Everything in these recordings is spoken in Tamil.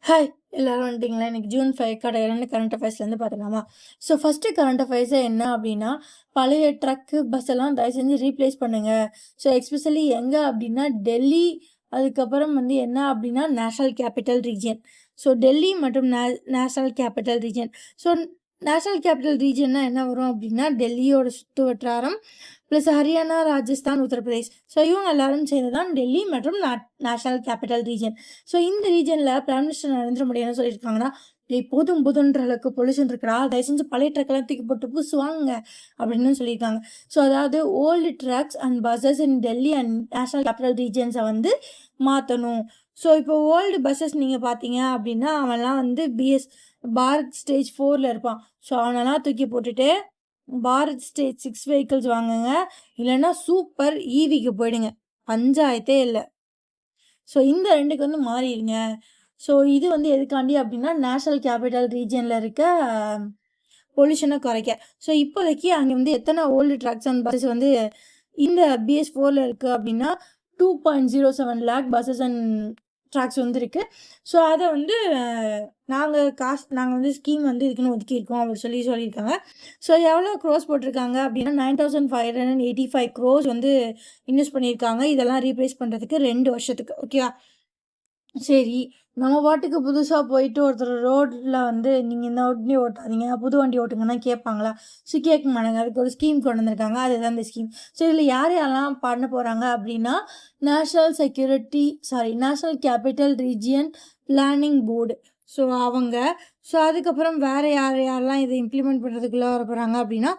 ஹாய் எல்லாரும் வந்துட்டிங்களா? இன்னைக்கு ஜூன் 5 2 கரண்ட் அஃபேர்ஸ்லேருந்து பார்த்துக்கலாமா? ஸோ ஃபஸ்ட்டு கரண்ட் அஃபேர்ஸே என்ன அப்படின்னா, பழைய ட்ரக்கு பஸ் எல்லாம் தயவு செஞ்சு ரீப்ளேஸ் பண்ணுங்க. ஸோ எக்ஸ்பெஷலி எங்கே அப்படின்னா டெல்லி, அதுக்கப்புறம் வந்து என்ன அப்படின்னா national capital region. So Delhi மற்றும் national capital region. So national capital ரீஜியன்னா என்ன வரும் அப்படின்னா டெல்லியோட சுற்று வட்டாரம் ப்ளஸ் ஹரியானா, ராஜஸ்தான், உத்தரப்பிரதேஷ். ஸோ இவங்க எல்லாரும் சேர்ந்து தான் டெல்லி மற்றும் நேஷ்னல் கேபிட்டல் ரீஜன். ஸோ இந்த ரீஜனில் பிரைம் மினிஸ்டர் நரேந்திர மோடி என்ன சொல்லியிருக்காங்கன்னா, போதுன்ற அளவுக்கு பொல்யூஷன் இருக்குடா, தயவு செஞ்சு பழைய ட்ரக்கெல்லாம் தூக்கி போட்டு பூசுவாங்க அப்படின்னு சொல்லியிருக்காங்க. ஸோ அதாவது old trucks and buses in Delhi and national capital ரீஜன்ஸை வந்து மாற்றணும். ஸோ இப்போ ஓல்டு பஸ்ஸஸ் நீங்கள் பார்த்தீங்க அப்படின்னா அவன்லாம் வந்து பாரத் ஸ்டேஜ் 4 இருப்பான். ஸோ அவனெல்லாம் தூக்கி போட்டுட்டு பாரத் ஸ்டேஜ் 6 வெஹிக்கிள்ஸ் வாங்குங்க, இல்லைன்னா சூப்பர் ஈவிக்கு போயிடுங்க, பஞ்சாயத்தே இல்லை. ஸோ இந்த ரெண்டுக்கு வந்து மாறிடுங்க. ஸோ இது வந்து எதுக்காண்டி அப்படின்னா நேஷ்னல் கேபிட்டல் ரீஜனில் இருக்க பொல்யூஷனை குறைக்க. ஸோ இப்போதைக்கு அங்கே வந்து எத்தனை ஓல்டு ட்ரக்ஸ் அண்ட் பஸ்ஸஸ் வந்து இந்த BS4 இருக்குது அப்படின்னா 2.07 lakh பஸ்ஸஸ் அண்ட் ட்ராக்ஸ் வந்து இருக்குது. ஸோ அதை வந்து நாங்கள் வந்து ஸ்கீம் வந்து இதுக்குன்னு ஒதுக்கியிருக்கோம் அப்படின்னு சொல்லியிருக்காங்க. ஸோ எவ்வளோ க்ரோஸ் போட்டிருக்காங்க அப்படின்னா 9,585 crores வந்து இன்வெஸ்ட் பண்ணியிருக்காங்க இதெல்லாம் ரீப்ளேஸ் பண்ணுறதுக்கு 2 வருஷத்துக்கு. ஓகேவா? சரி, நம்ம பாட்டுக்கு புதுசாக போயிட்டு ஒருத்தர் ரோட்டில் வந்து நீங்கள் இந்த வண்டி ஓட்டாதீங்க, புது வண்டி ஓட்டுங்கன்னா கேட்பாங்களா? ஸோ கேட்க மாட்டாங்க. அதுக்கு ஒரு ஸ்கீம் கொண்டு வந்திருக்காங்க, அதுதான் இந்த ஸ்கீம். ஸோ இதில் யாரெல்லாம் பண்ண போகிறாங்க அப்படின்னா national capital region planning board. So அவங்க. ஸோ அதுக்கப்புறம் வேறு யாரெல்லாம் இதை இம்ப்ளிமெண்ட் பண்ணுறதுக்குள்ளே வர போகிறாங்க அப்படின்னா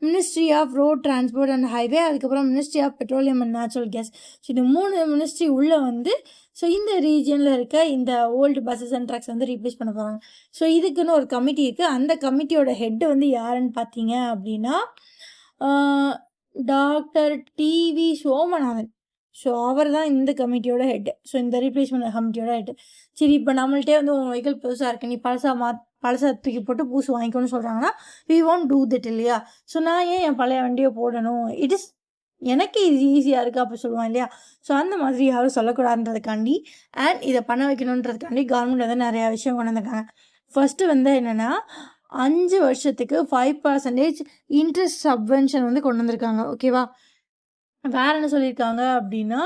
ministry of road transport and highway, அதுக்கப்புறம் ministry of petroleum and natural gas. So இந்த 3 மினிஸ்ட்ரி உள்ளே வந்து ஸோ இந்த ரீஜனில் இருக்க இந்த ஓல்டு பஸ்ஸஸ் அண்ட் ட்ரக்ஸ் வந்து ரீப்ளேஸ் பண்ண போகிறாங்க. ஸோ இதுக்குன்னு ஒரு கமிட்டி இருக்குது. அந்த கமிட்டியோட ஹெட்டு வந்து யாருன்னு பார்த்தீங்க அப்படின்னா டாக்டர் டிவி சோமநாதன். ஸோ அவர் தான் இந்த கமிட்டியோட ஹெட்டு. ஸோ இந்த ரீப்ளேஸ்மெண்ட் கமிட்டியோட ஹெட்டு. சரி, இப்போ நம்மள்ட்டே வந்து உங்கள் வெஹிக்கிள் புதுசாக இருக்குது, நீ பழசை தூக்கி போட்டு புதுசு வாங்கிக்கணும்னு சொல்கிறாங்கன்னா வி ஒன்ட் டூ தட் இல்லையா? ஸோ நான் ஏன் என் பழைய வண்டியை போடணும்? எனக்கு இது ஈஸியாக இருக்குது அப்போ சொல்லுவான் இல்லையா? ஸோ அந்த மாதிரி யாரும் சொல்லக்கூடாதுன்றதுக்காண்டி அண்ட் இதை பண்ண வைக்கணுன்றதுக்காண்டி கவர்மெண்ட் வந்து நிறையா விஷயம் கொண்டு வந்திருக்காங்க. ஃபஸ்ட்டு வந்து என்னென்னா 5 வருஷத்துக்கு 5% இன்ட்ரெஸ்ட் சப்வென்ஷன் வந்து கொண்டு வந்திருக்காங்க. ஓகேவா? வேறு என்ன சொல்லியிருக்காங்க அப்படின்னா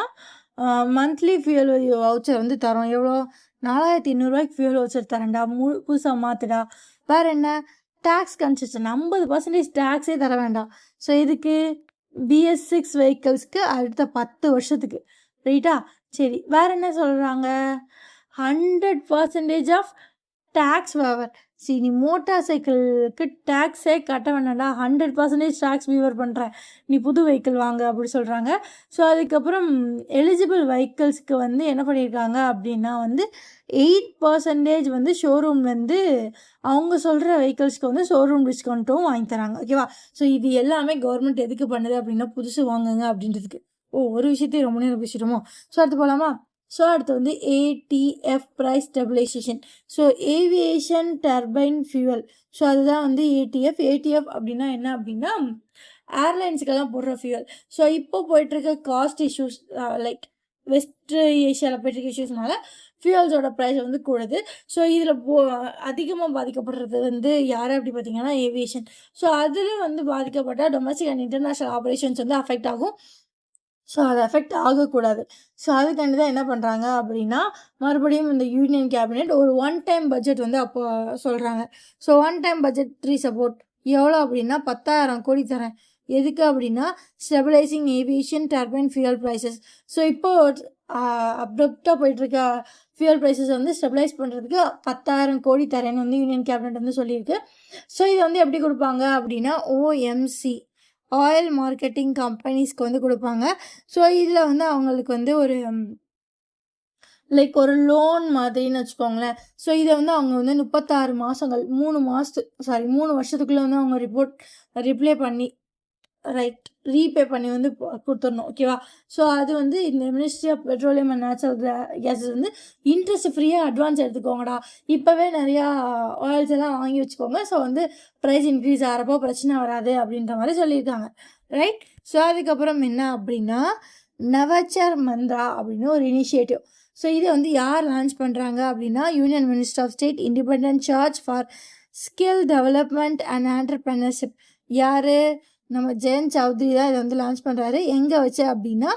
மந்த்லி ஃபியூல் வவுச்சர் வந்து தரோம். எவ்வளோ? 4,800 ஃபியூல் வவுச்சர் தரேன்டா, புதுசாக மாற்றுடா. வேறு என்ன? டேக்ஸ் கன்செஷன் 50% டேக்ஸே தர வேண்டாம். ஸோ இதுக்கு BS6 வெஹிக்கிள்ஸ்க்கு அடுத்த 10 வருஷத்துக்கு. ரைட்டா? சரி, வேறு என்ன சொல்கிறாங்க? 100% ஆஃப் டேக்ஸ் வேவர். சரி, நீ மோட்டார் சைக்கிளுக்கு டேக்ஸே கட்ட வேணாண்டா, 100% டேக்ஸ் வீவர் பண்ணுறேன், நீ புது வெஹிக்கிள் வாங்க அப்படி சொல்கிறாங்க. ஸோ அதுக்கப்புறம் எலிஜிபிள் வெஹிக்கிள்ஸ்க்கு வந்து என்ன பண்ணியிருக்காங்க அப்படின்னா வந்து 8% வந்து ஷோரூம் வந்து அவங்க சொல்கிற வெஹிக்கிள்ஸ்க்கு வந்து ஷோரூம் டிஸ்கவுண்ட்டும் வாங்கி தராங்க. ஓகேவா? ஸோ இது எல்லாமே கவர்மெண்ட் எதுக்கு பண்ணுது அப்படின்னா புதுசு வாங்குங்க அப்படின்றதுக்கு. ஒரு விஷயத்தையும் ரொம்ப நேரம் பேசிடுமோ? ஸோ அடுத்து போகலாமா? ஸோ அடுத்து வந்து ATF price stabilization. So aviation turbine fuel. So அதுதான் வந்து ATF அப்படின்னா என்ன அப்படின்னா ஏர்லைன்ஸுக்கெல்லாம் போடுற ஃபியூவல். ஸோ இப்போ போயிட்டுருக்க காஸ்ட் இஷ்யூஸ் லைக் வெஸ்ட் ஏஷியாவில் போயிட்டுருக்க இஷ்யூஸ்னால ஃபியூவல்ஸோட ப்ரைஸ் வந்து கூடுது. ஸோ இதில் அதிகமாக பாதிக்கப்படுறது வந்து யார் அப்படி பார்த்தீங்கன்னா ஏவியேஷன். ஸோ அதில் வந்து பாதிக்கப்பட்டால் டொமஸ்டிக் அண்ட் இன்டர்நேஷ்னல் ஆப்ரேஷன்ஸ் வந்து அஃபெக்ட் ஆகும். ஸோ அது அஃபெக்ட் ஆகக்கூடாது. ஸோ அதுக்காண்டி தான் என்ன பண்ணுறாங்க அப்படின்னா மறுபடியும் இந்த யூனியன் கேபினெட் ஒரு 1 டைம் பட்ஜெட் வந்து அப்போ சொல்கிறாங்க. ஸோ 1 டைம் பட்ஜெட் சப்போர்ட் எவ்வளோ அப்படின்னா 10,000 கோடி தரேன். எதுக்கு அப்படின்னா stabilizing aviation turbine fuel prices. So இப்போது அப்ரப்டாக போயிட்டுருக்க ஃபியூயல் ப்ரைஸஸ் வந்து ஸ்டெபிலைஸ் பண்ணுறதுக்கு 10,000 கோடி தரேன்னு வந்து யூனியன் கேபினெட் வந்து சொல்லியிருக்கு. ஸோ இது வந்து எப்படி கொடுப்பாங்க அப்படின்னா OMC ஆயில் மார்க்கெட்டிங் கம்பெனிஸ்க்கு வந்து கொடுப்பாங்க. ஸோ இதில் வந்து அவங்களுக்கு வந்து ஒரு லைக் ஒரு லோன் மாதிரின்னு வச்சுக்கோங்களேன். ஸோ இதை வந்து அவங்க வந்து 36 மாதங்கள் 3 வருஷத்துக்குள்ளே வந்து அவங்க ரிப்ளே பண்ணி ரீபே பண்ணி வந்து கொடுத்துடணும். ஓகேவா? ஸோ அது வந்து இந்த ministry of petroleum and natural gases வந்து இன்ட்ரெஸ்ட் ஃப்ரீயாக அட்வான்ஸ் எடுத்துக்கோங்கடா, இப்போவே நிறையா ஆயில்ஸ் எல்லாம் வாங்கி வச்சுக்கோங்க. ஸோ வந்து ப்ரைஸ் இன்க்ரீஸ் ஆகிறப்போ பிரச்சனை வராது அப்படின்ற மாதிரி சொல்லியிருக்காங்க. ரைட்? ஸோ அதுக்கப்புறம் என்ன அப்படின்னா நவச்சர் மந்த்ரா அப்படின்னு ஒரு இனிஷியேட்டிவ். ஸோ இதை வந்து யார் லான்ச் பண்ணுறாங்க அப்படின்னா union minister of state independent charge for skill development and entrepreneurship. யார்? நம்ம ஜெயந்த் சௌத்ரி தான் இதை வந்து லான்ச் பண்ணுறாரு. எங்கே வச்சு அப்படின்னா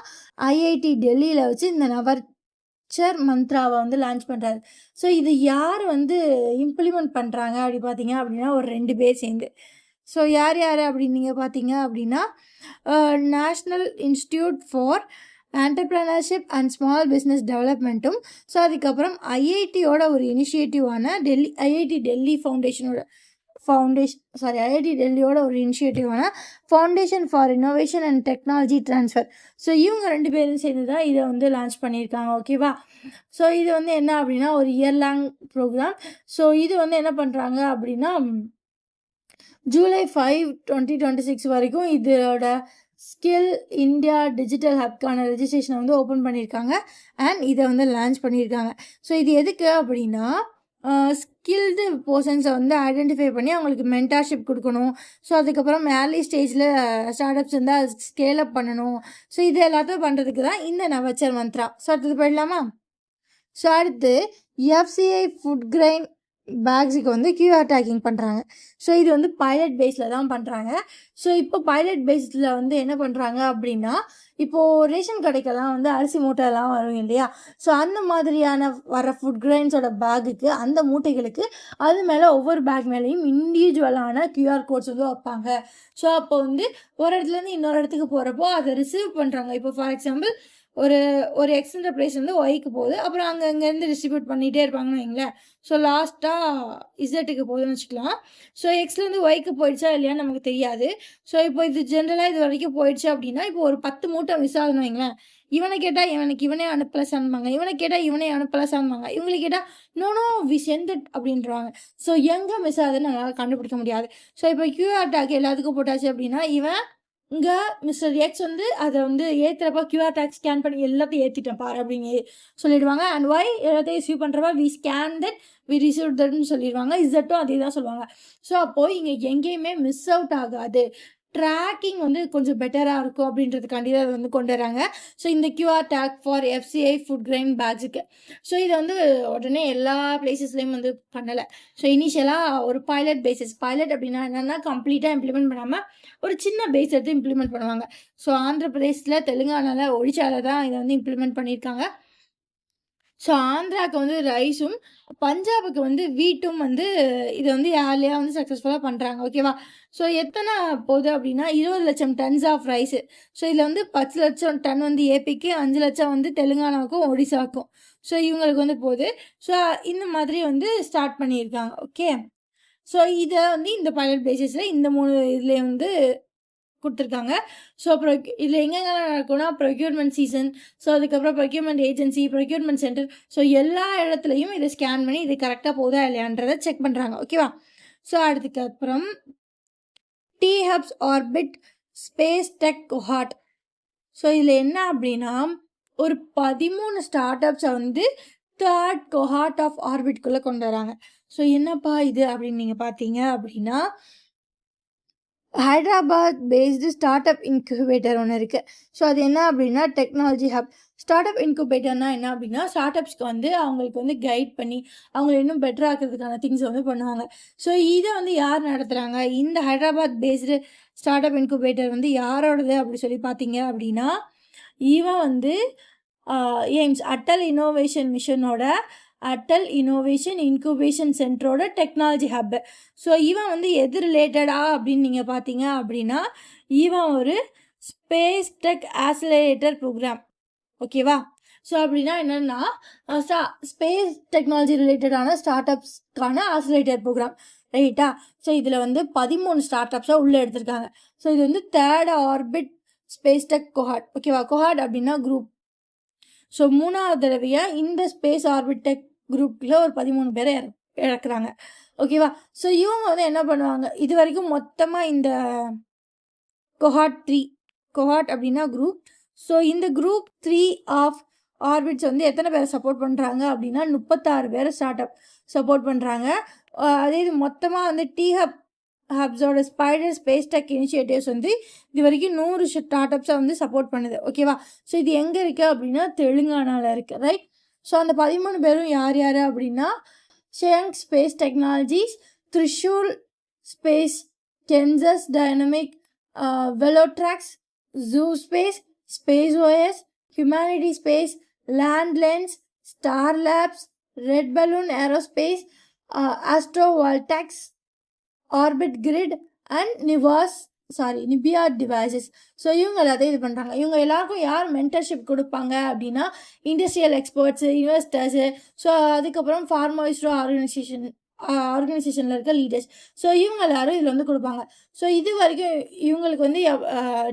ஐஐடி டெல்லியில் வச்சு இந்த நவர்ச்சர் மந்த்ராவை வந்து லான்ச் பண்ணுறாரு. ஸோ இது யார் வந்து இம்ப்ளிமெண்ட் பண்ணுறாங்க அப்படி பார்த்தீங்க அப்படின்னா ஒரு 2 பேர் சேர்ந்து. ஸோ யார் யார் அப்படின்னு நீங்கள் பார்த்தீங்க அப்படின்னா national institute for entrepreneurship and small business டெவலப்மெண்ட்டும், ஸோ அதுக்கப்புறம் ஐஐடியோட ஒரு இனிஷியேட்டிவான ஐஐடி டெல்லி ஐஐடி டெல்லியோட ஒரு இனிஷியேட்டிவான foundation for innovation and technology transfer. So இவங்க 2 பேரும் சேர்ந்து தான் இதை வந்து லான்ச் பண்ணியிருக்காங்க. ஓகேவா? ஸோ இது வந்து என்ன அப்படின்னா ஒரு இயர் லாங் ப்ரோக்ராம். ஸோ இது வந்து என்ன பண்ணுறாங்க அப்படின்னா ஜூலை 5, 2026 வரைக்கும் இதோட ஸ்கில் இந்தியா டிஜிட்டல் ஹப்கான ரெஜிஸ்ட்ரேஷனை வந்து ஓப்பன் பண்ணியிருக்காங்க அண்ட் இதை வந்து லான்ச் பண்ணியிருக்காங்க. ஸோ இது எதுக்கு அப்படின்னா ஸ்கில்டு பர்சன்ஸை வந்து ஐடென்டிஃபை பண்ணி அவங்களுக்கு மென்டார்ஷிப் கொடுக்கணும். ஸோ அதுக்கப்புறம் ஏர்லி ஸ்டேஜில் ஸ்டார்ட் அப்ஸ் இருந்தால் ஸ்கேல் அப் பண்ணணும். ஸோ இது எல்லாத்தையும் பண்ணுறதுக்கு தான் இந்த நவச்சர் மந்த்ரா. ஸோ அடுத்தது போயிடலாமா? ஸோ அடுத்து எஃப்சிஐ ஃபுட் கிரைன் பேக்ஸுக்கு வந்து கியூஆர் டேக்கிங் பண்ணுறாங்க. ஸோ இது வந்து பைலட் பேஸில் தான் பண்ணுறாங்க. ஸோ இப்போ பைலட் பேஸில் வந்து என்ன பண்ணுறாங்க அப்படின்னா இப்போது ரேஷன் கடைக்கெல்லாம் வந்து அரிசி மூட்டைலாம் வரும் இல்லையா? ஸோ அந்த மாதிரியான வர ஃபுட் கிரைன்ஸோட பேக்குக்கு அந்த மூட்டைகளுக்கு அது மேலே ஒவ்வொரு பேக் மேலேயும் இண்டிவிஜுவலான கியூஆர் கோட்ஸ் வந்து வைப்பாங்க. ஸோ அப்போ வந்து ஒரு இடத்துலேருந்து இன்னொரு இடத்துக்கு போகிறப்போ அதை ரிசீவ் பண்ணுறாங்க. இப்போ ஃபார் எக்ஸாம்பிள் ஒரு எக்ஸ்ன்ற பிளேஸ் வந்து ஒய்க்கு போகுது, அப்புறம் அங்கேருந்து டிஸ்ட்ரிபியூட் பண்ணிகிட்டே இருப்பாங்கன்னு வைங்களேன். ஸோ லாஸ்ட்டாக இசட்டுக்கு போகுதுன்னு வச்சுக்கலாம். ஸோ எக்ஸ்லேருந்து ஒய்க்கு போயிடுச்சா இல்லையான்னு நமக்கு தெரியாது. ஸோ இப்போ இது ஜென்ரலாக இது வரைக்கும் போயிடுச்சு அப்படின்னா இப்போ ஒரு 10 மூட்டை மிஸ் ஆகுதுன்னு வைங்களேன். இவனை கேட்டால் இவனே அனுப்பலை சான்பாங்க, இவனை கேட்டால் இவனே அனுப்பலை சான்பாங்க, இவங்களுக்கு கேட்டால் நோ வி சென்ட் இட் அப்படின்றாங்க. ஸோ எங்கே மிஸ் ஆகுதுன்னு நம்மளால் கண்டுபிடிக்க முடியாது. ஸோ இப்போ கியூஆர் டேக் எல்லாத்துக்கும் போட்டாச்சு அப்படின்னா இவன் இங்கே மிஸ்டர் எக்ஸ் வந்து அதை வந்து ஏற்றுறப்ப கியூஆர் டேக் ஸ்கேன் பண்ணி எல்லாத்தையும் ஏற்றிட்டேன் பாரு அப்படின்னு சொல்லிடுவாங்க. அண்ட் ஒய் எல்லாத்தையும் ரிசீவ் பண்ணுறப்ப we scan that we receive தட்னு சொல்லிடுவாங்க. இசட்டும் அதே தான் சொல்லுவாங்க. ஸோ அப்போது இங்கே எங்கேயுமே மிஸ் அவுட் ஆகாது, ட்ராக்கிங் வந்து கொஞ்சம் பெட்டராக இருக்கும் அப்படின்றதுக்காண்டி தான் அதை வந்து கொண்டு வராங்க. ஸோ இந்த QR tag for FCI food grain பேக்ஸுக்கு. ஸோ இதை வந்து உடனே எல்லா பிளேசஸ்லேயும் வந்து பண்ணலை. ஸோ இனிஷியலாக ஒரு பைலட் அப்படின்னா என்னென்னா கம்ப்ளீட்டாக இம்ப்ளிமெண்ட் பண்ணாமல் ஒரு சின்ன பேஸ் எடுத்து இம்ப்ளிமெண்ட் பண்ணுவாங்க. ஸோ ஆந்திர பிரதேசில், தெலுங்கானாவில், ஒடிசாவில் தான் இதை வந்து இம்ப்ளிமெண்ட் பண்ணியிருக்காங்க. ஸோ ஆந்திராவுக்கு வந்து ரைஸும், பஞ்சாபுக்கு வந்து வீட்டும் வந்து இதை வந்து ஏர்லியாக வந்து சக்ஸஸ்ஃபுல்லாக பண்ணுறாங்க. ஓகேவா? ஸோ எத்தனை போகுது அப்படின்னா 20 லட்சம் டன்ஸ் ஆஃப் ரைஸு. ஸோ இதில் வந்து 10 லட்சம் டன் வந்து ஏபிக்கு, 5 லட்சம் வந்து தெலுங்கானாவுக்கும் ஒடிசாவுக்கும். ஸோ இவங்களுக்கு வந்து போகுது. ஸோ இந்த மாதிரி வந்து ஸ்டார்ட் பண்ணியிருக்காங்க. ஓகே. ஸோ இதை வந்து இந்த பைலட் பேசிஸில் இந்த 3 இதுலேயே வந்து கொடுத்துருக்காங்க. ஸோ இதில் எங்கெங்கெல்லாம் நடக்கும்னா ப்ரொக்யூர்மெண்ட் சீசன், ஸோ அதுக்கப்புறம் procurement agency, procurement centre, so எல்லா இடத்துலையும் இதை ஸ்கேன் பண்ணி இது கரெக்டாக போகுதா இல்லையான்றதை செக் பண்ணுறாங்க. ஓகேவா? ஸோ அதுக்கப்புறம் T-Hubs orbit space tech cohort. So இதில் என்ன அப்படின்னா ஒரு 13 ஸ்டார்ட் அப்ஸை வந்து 3rd கொஹார்ட் ஆஃப் ஆர்பிட்குள்ளே கொண்டு வராங்க. ஸோ என்னப்பா இது அப்படின்னு நீங்கள் பார்த்தீங்க அப்படின்னா Hyderabad based start up incubator ஒன்று இருக்குது. ஸோ அது என்ன அப்படின்னா டெக்னாலஜி ஹப். ஸ்டார்ட் அப் இன்குபேட்டர்னால் என்ன அப்படின்னா ஸ்டார்ட் அப்ஸ்க்கு வந்து அவங்களுக்கு வந்து கைட் பண்ணி அவங்களை இன்னும் பெட்டர் ஆக்கிறதுக்கான திங்ஸை வந்து பண்ணுவாங்க. ஸோ இதை வந்து யார் நடத்துகிறாங்க? இந்த Hyderabad based start up incubator வந்து யாரோடது அப்படி சொல்லி பார்த்தீங்க அப்படின்னா இவன் வந்து எய்ம்ஸ் அட்டல் இன்னோவேஷன் மிஷனோட அட்டல் இன்னோவேஷன் இன்குபேஷன் சென்டரோட டெக்னாலஜி ஹப்பு. ஸோ இவன் வந்து எது ரிலேட்டடா அப்படின்னு நீங்கள் பார்த்தீங்க அப்படின்னா இவன் ஒரு ஸ்பேஸ் டெக் ஆக்சிலரேட்டர் ப்ரோக்ராம். ஓகேவா? ஸோ அப்படின்னா என்னென்னா ஸ்பேஸ் டெக்னாலஜி ரிலேட்டடான ஸ்டார்ட் அப்ஸ்க்கான ஆக்சிலரேட்டர் ப்ரோக்ராம், ரைட்டா? ஸோ இதில் வந்து 13 ஸ்டார்ட் அப்ஸாக உள்ளே எடுத்திருக்காங்க. ஸோ இது வந்து 3rd ஆர்பிட் ஸ்பேஸ் டெக் கொஹார்ட். ஓகேவா? கொஹார்ட் அப்படின்னா குரூப். ஸோ 3வது தடவையாக இந்த ஸ்பேஸ் ஆர்பிட் டெக் குரூப்பில் ஒரு 13 பேரை இறக்குறாங்க. ஓகேவா? ஸோ இவங்க வந்து என்ன பண்ணுவாங்க, இது வரைக்கும் மொத்தமாக இந்த கொஹார்ட் அப்படின்னா குரூப். ஸோ இந்த குரூப் 3 ஆஃப் ஆர்பிட்ஸ் வந்து எத்தனை பேரை சப்போர்ட் பண்ணுறாங்க அப்படின்னா 36 பேரை ஸ்டார்ட் அப் சப்போர்ட் பண்ணுறாங்க. அதே இது மொத்தமாக வந்து ஹப்ஸோட ஸ்பைடர் ஸ்பேஸ் டெக் இனிஷியேட்டிவ்ஸ் வந்து இது வரைக்கும் 100 ஸ்டார்ட் அப்ஸை வந்து சப்போர்ட் பண்ணுது. ஓகேவா? ஸோ இது எங்கே இருக்குது அப்படின்னா தெலுங்கானாவில் இருக்குது, ரைட்? ஸோ அந்த 13 பேரும் யார் யார் அப்படின்னா ஷியாங் ஸ்பேஸ் டெக்னாலஜிஸ், த்ரிஷூல் ஸ்பேஸ், டென்சஸ் டைனமிக், வெலோட்ராக்ஸ், ஜூ space, space OS, humanity space, land lens, star labs, red balloon aerospace, astro வால்டாக்ஸ், ஆர்பிட் கிரிட் அண்ட் நிபியா டிவைசஸ். ஸோ இவங்க எல்லாத்தையும் இது பண்ணுறாங்க. இவங்க எல்லாருக்கும் யார் மென்டர்ஷிப் கொடுப்பாங்க அப்படின்னா இண்டஸ்ட்ரியல் எக்ஸ்பர்ட்ஸு, இன்வெஸ்டர்ஸு, ஸோ அதுக்கப்புறம் ஃபார்மோஸ்ட்ரோ ஆர்கனைசேஷனில் இருக்க லீடர்ஸ். ஸோ இவங்க எல்லாரும் இதில் வந்து கொடுப்பாங்க. ஸோ இது வரைக்கும் இவங்களுக்கு வந்து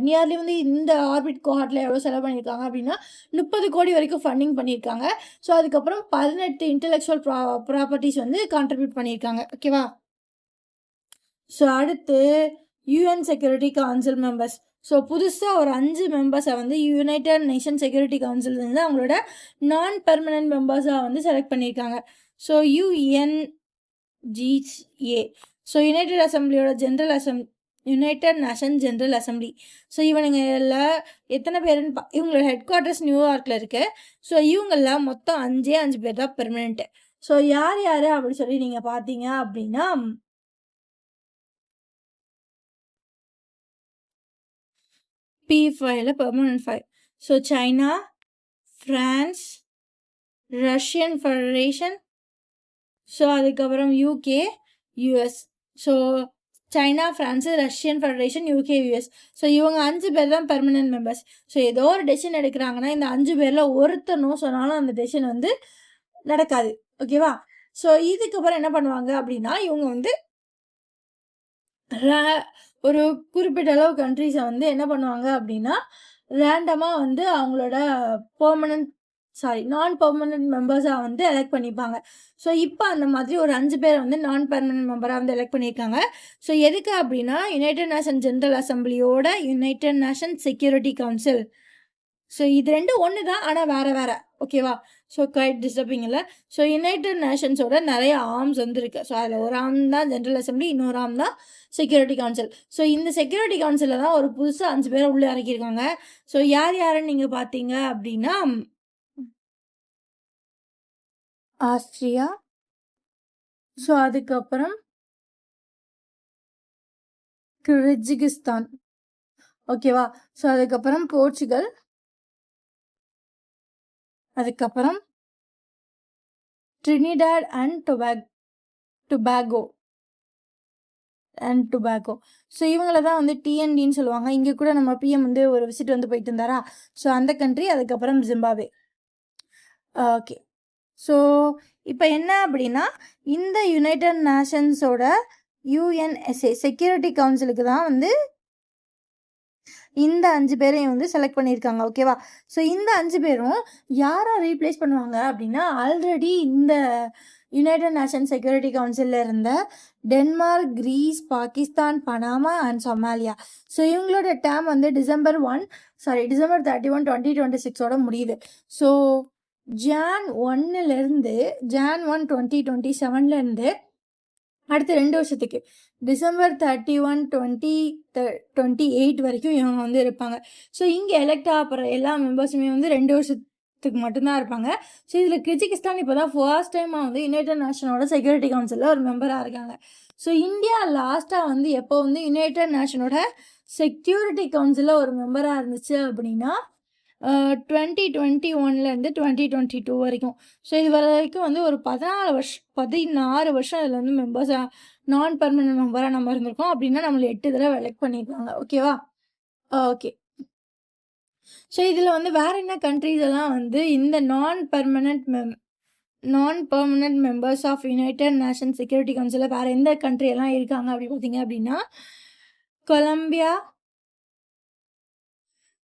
நியர்லி வந்து இந்த ஆர்பிட் கோஹார்ட்டில் எவ்வளோ செலவு பண்ணியிருக்காங்க அப்படின்னா 30 கோடி வரைக்கும் ஃபண்டிங் பண்ணியிருக்காங்க. ஸோ அதுக்கப்புறம் 18 இன்டெலெக்சுவல் ப்ராப்பர்ட்டிஸ் வந்து கான்ட்ரிபியூட் பண்ணியிருக்காங்க. ஓகேவா? ஸோ அடுத்து UN security council members. So புதுசாக ஒரு 5 மெம்பர்ஸை வந்து யுனைடெட் நேஷன் செக்யூரிட்டி கவுன்சில் வந்து அவங்களோட நான் பெர்மனன்ட் மெம்பர்ஸாக வந்து செலக்ட் பண்ணியிருக்காங்க. ஸோ யுஎன்ஜிஏ, ஸோ யுனைடெட் அசம்பிளியோட united nation general assembly. So இவனுங்களில் எத்தனை பேருன்னு இவங்களோட ஹெட் குவார்ட்டர்ஸ் நியூயார்க்கில் இருக்குது. ஸோ இவங்கெல்லாம் மொத்தம் 5 பேர் தான் பெர்மனெண்ட்டு. ஸோ யார் யார் அப்படின்னு சொல்லி நீங்கள் பார்த்தீங்க அப்படின்னா P5 permanent 5. So China, France, Russian federation, so அதுக்கப்புறம் UK, US. So China, France, Russian federation, UK, US. So இவங்க 5 பேர் தான் பெர்மனன்ட் மெம்பர்ஸ். ஸோ ஏதோ ஒரு டெசிஷன் எடுக்கிறாங்கன்னா இந்த 5 பேரில் ஒருத்தர் நோ சொன்னாலும் அந்த டெசிஷன் வந்து நடக்காது. ஓகேவா? ஸோ இதுக்கப்புறம் என்ன பண்ணுவாங்க அப்படின்னா இவங்க வந்து ஒரு குறிப்பிட்ட அளவு கண்ட்ரிஸை வந்து என்ன பண்ணுவாங்க அப்படின்னா ரேண்டமாக வந்து அவங்களோட நான் பெர்மனன்ட் மெம்பர்ஸாக வந்து எலெக்ட் பண்ணிப்பாங்க. ஸோ இப்போ அந்த மாதிரி ஒரு 5 பேரை வந்து நான் பெர்மனன்ட் மெம்பராக வந்து எலெக்ட் பண்ணியிருக்காங்க. ஸோ எதுக்கு அப்படின்னா யுனைடெட் நேஷன் ஜென்ரல் அசம்பிளியோட united nation security council. So இது ரெண்டும் ஒன்று தான், ஆனால் வேறு வேறு. ஓகேவா? ஸோ குவைட் டிஸ்டர்பிங் இல்லை. ஸோ யுனைடெட் நேஷன்ஸோட நிறைய ஆர்ம்ஸ் வந்து இருக்குது. ஸோ அதில் ஒரு ஆர்ம் தான் ஜென்ரல் அசம்பிளி, இன்னொரு ஆர்ம் தான் செக்யூரிட்டி கவுன்சில். ஸோ இந்த செக்யூரிட்டி கவுன்சிலில் தான் ஒரு புதுசாக 5 பேரை உள்ளே இறக்கியிருக்காங்க. ஸோ யார் யாருன்னு நீங்கள் பார்த்தீங்க அப்படின்னா ஆஸ்திரியா, ஸோ அதுக்கப்புறம் கிர்கிஸ்தான். ஓகேவா? ஸோ அதுக்கப்புறம் போர்ச்சுகல், அதுக்கப்புறம் ட்ரினிடாட் அண்ட் டுபாகோ. ஸோ இவங்கள தான் வந்து டிஎன்டின்னு சொல்லுவாங்க. இங்கே கூட நம்ம பிஎம் வந்து ஒரு விசிட் வந்து போயிட்டு இருந்தாரா. ஸோ அந்த கண்ட்ரி, அதுக்கப்புறம் ஜிம்பாப்வே. ஓகே. ஸோ இப்போ என்ன அப்படின்னா இந்த யுனைடெட் நேஷன்ஸோட யுஎன்எஸ்ஏ செக்யூரிட்டி கவுன்சிலுக்கு தான் வந்து இந்த 5 பேரையும் வந்து செலக்ட் பண்ணியிருக்காங்க. ஓகேவா? ஸோ இந்த 5 பேரும் யாரை ரீப்ளேஸ் பண்ணுவாங்க அப்படின்னா ஆல்ரெடி இந்த யுனைடெட் நேஷன் செக்யூரிட்டி கவுன்சிலில் இருந்த Denmark, Greece, Pakistan, Panama and Somalia. So இவங்களோட டேம் வந்து டிசம்பர் 31, 2026 முடியுது. ஸோ Jan 1 2027 அடுத்த 2 வருஷத்துக்கு டிசம்பர் 31, 2028 வரைக்கும் இவங்க வந்து இருப்பாங்க. ஸோ இங்கே எலெக்ட் ஆகிற எல்லா மெம்பர்ஸுமே வந்து 2 வருஷத்துக்கு மட்டும்தான் இருப்பாங்க. ஸோ இதில் கிர்கிஸ்தான் இப்போ தான் ஃபர்ஸ்ட் டைமாக வந்து யுனைடெட் நேஷனோட செக்யூரிட்டி கவுன்சிலில் ஒரு மெம்பராக இருக்காங்க. ஸோ இந்தியா லாஸ்ட்டாக வந்து எப்போ வந்து யுனைடெட் நேஷனோட செக்யூரிட்டி கவுன்சிலில் ஒரு மெம்பராக இருந்துச்சு அப்படின்னா 2021 2022 வரைக்கும். ஸோ இது வரைக்கும் வந்து ஒரு 16 வருஷம் இதில் வந்து மெம்பர்ஸாக நான் பெர்மனன்ட் மெம்பராக நம்ம இருந்திருக்கோம். அப்படின்னா நம்மளை 8 தடவை எலெக்ட் பண்ணியிருக்காங்க. ஓகேவா? ஓகே. ஸோ இதில் வந்து வேறு என்ன கண்ட்ரீஸ் எல்லாம் வந்து இந்த நான் permanent members of United nation security கவுன்சிலில் வேறு எந்த கண்ட்ரி எல்லாம் இருக்காங்க அப்படி பார்த்தீங்க அப்படின்னா கொலம்பியா,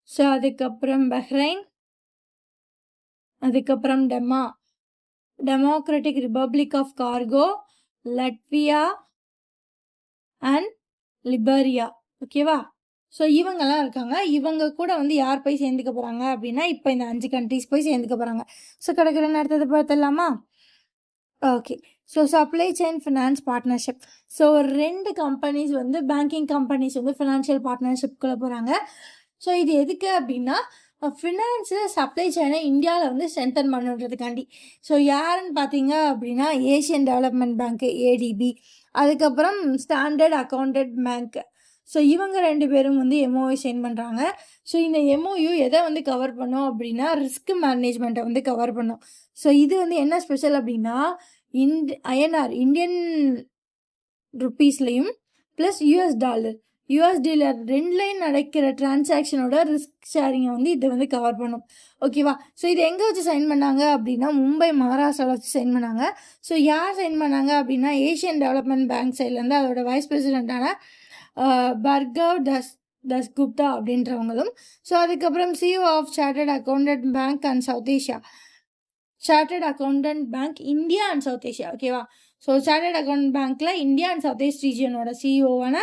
ஸோ அதுக்கப்புறம் பஹ்ரைன், அதுக்கப்புறம் democratic republic of Congo, Latvia and Liberia. ஓகேவா? ஸோ இவங்கெல்லாம் இருக்காங்க. இவங்க கூட வந்து யார் போய் சேர்ந்துக்க போகிறாங்க அப்படின்னா இப்போ இந்த 5 கண்ட்ரிஸ் போய் சேர்ந்துக்க போகிறாங்க. ஸோ கிடைக்கிற அடுத்தது பார்த்துடலாமா? Okay. So supply chain finance partnership. So ஒரு 2 கம்பெனிஸ் வந்து பேங்கிங் கம்பெனிஸ் வந்து ஃபினான்ஷியல் பார்ட்னர்ஷிப்குள்ளே போகிறாங்க. ஸோ இது எதுக்கு அப்படின்னா ஃபினான்ஸு சப்ளை செயினை இந்தியாவில் வந்து ஸ்ட்ரென்தன் பண்ணுறதுக்காண்டி. ஸோ யாருன்னு பார்த்தீங்க அப்படின்னா ஏஷியன் டெவலப்மெண்ட் பேங்க்கு ஏடிபி, அதுக்கப்புறம் ஸ்டாண்டர்ட் அக்கௌண்டட் பேங்க். ஸோ இவங்க 2 பேரும் வந்து எம்ஓஐ சைன் பண்ணுறாங்க. ஸோ இந்த எம்ஓயு எதை வந்து கவர் பண்ணும் அப்படின்னா ரிஸ்க் மேனேஜ்மெண்ட்டை வந்து கவர் பண்ணும். ஸோ இது வந்து என்ன ஸ்பெஷல் அப்படின்னா ஐஎன்ஆர் இந்தியன் ருப்பீஸ்லையும் ப்ளஸ் யூஎஸ் டாலர் ரெண்டுலையும் நடக்கிற டிரான்சாக்ஷனோட ரிஸ்க் ஷேரிங்கை வந்து இதை வந்து கவர் பண்ணும். ஓகேவா? ஸோ இது எங்கே வச்சு சைன் பண்ணாங்க அப்படின்னா மும்பை மகாராஷ்டிராவில் வச்சு சைன் பண்ணாங்க. ஸோ யார் சைன் பண்ணாங்க அப்படின்னா ஏஷியன் டெவலப்மெண்ட் பேங்க் சைட்லேருந்து அதோட வைஸ் பிரசிடெண்ட்டான பர்கவ் தஸ்குப்தா அப்படின்றவங்களும். ஸோ அதுக்கப்புறம் CEO of chartered accountant bank and South Asia, chartered accountant bank India and South Asia. ஓகேவா? ஸோ சார்ட்டர்ட் அக்கௌண்ட் பேங்க்கில் இந்தியா அண்ட் சவுத் ஈஸ்ட் ரீஜியனோட சிஇஓவான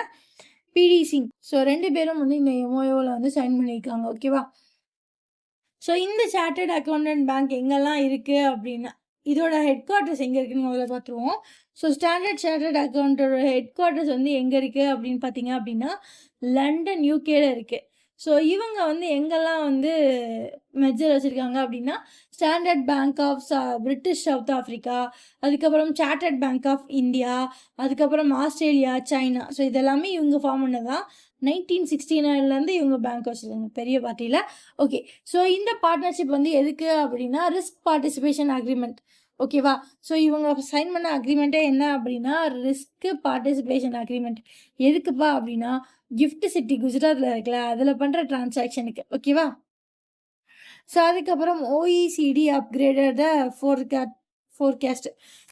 பிடி சிங். ஸோ 2 பேரும் வந்து இந்த எம்ஓஓவில் வந்து சைன் பண்ணியிருக்காங்க. ஓகேவா? ஸோ இந்த சார்ட்டர்ட் அக்கௌண்டன்ட் பேங்க் எங்கெல்லாம் இருக்குது அப்படின்னா இதோட ஹெட் குவார்ட்டர்ஸ் எங்கே இருக்குதுன்னு முதல்ல பார்த்துருவோம். ஸோ ஸ்டாண்டர்ட் சார்ட்டர்ட் அக்கௌண்டோட ஹெட் குவார்ட்டர்ஸ் வந்து எங்கே இருக்குது அப்படின்னு பார்த்தீங்க அப்படின்னா லண்டன் யூகேல இருக்குது. ஸோ இவங்க வந்து எங்கெல்லாம் வந்து மெஜர் வச்சுருக்காங்க அப்படின்னா Standard Bank of British South Africa, அதுக்கப்புறம் சார்ட்டர்ட் பேங்க் ஆஃப் இந்தியா, அதுக்கப்புறம் ஆஸ்திரேலியா, சைனா. ஸோ இதெல்லாமே இவங்க ஃபார்ம் பண்ணதான். 1969 இவங்க பேங்க் வச்சுருக்காங்க பெரிய பார்ட்டியில். ஓகே, ஸோ இந்த பார்ட்னர்ஷிப் வந்து எதுக்கு அப்படின்னா ரிஸ்க் பார்ட்டிசிபேஷன் அக்ரிமெண்ட். ஓகேவா? ஸோ இவங்க சைன் பண்ண அக்ரிமெண்ட்டே என்ன அப்படின்னா ரிஸ்க் பார்ட்டிசிபேஷன் அக்ரிமெண்ட். எதுக்குப்பா அப்படின்னா கிஃப்ட் சிட்டி குஜராத்தில் இருக்குல்ல அதில் பண்ணுற டிரான்சாக்ஷனுக்கு. ஓகேவா? ஸோ அதுக்கப்புறம் ஓஇசிடி அப்கிரேடட் த ஃபோர்காஸ்ட்.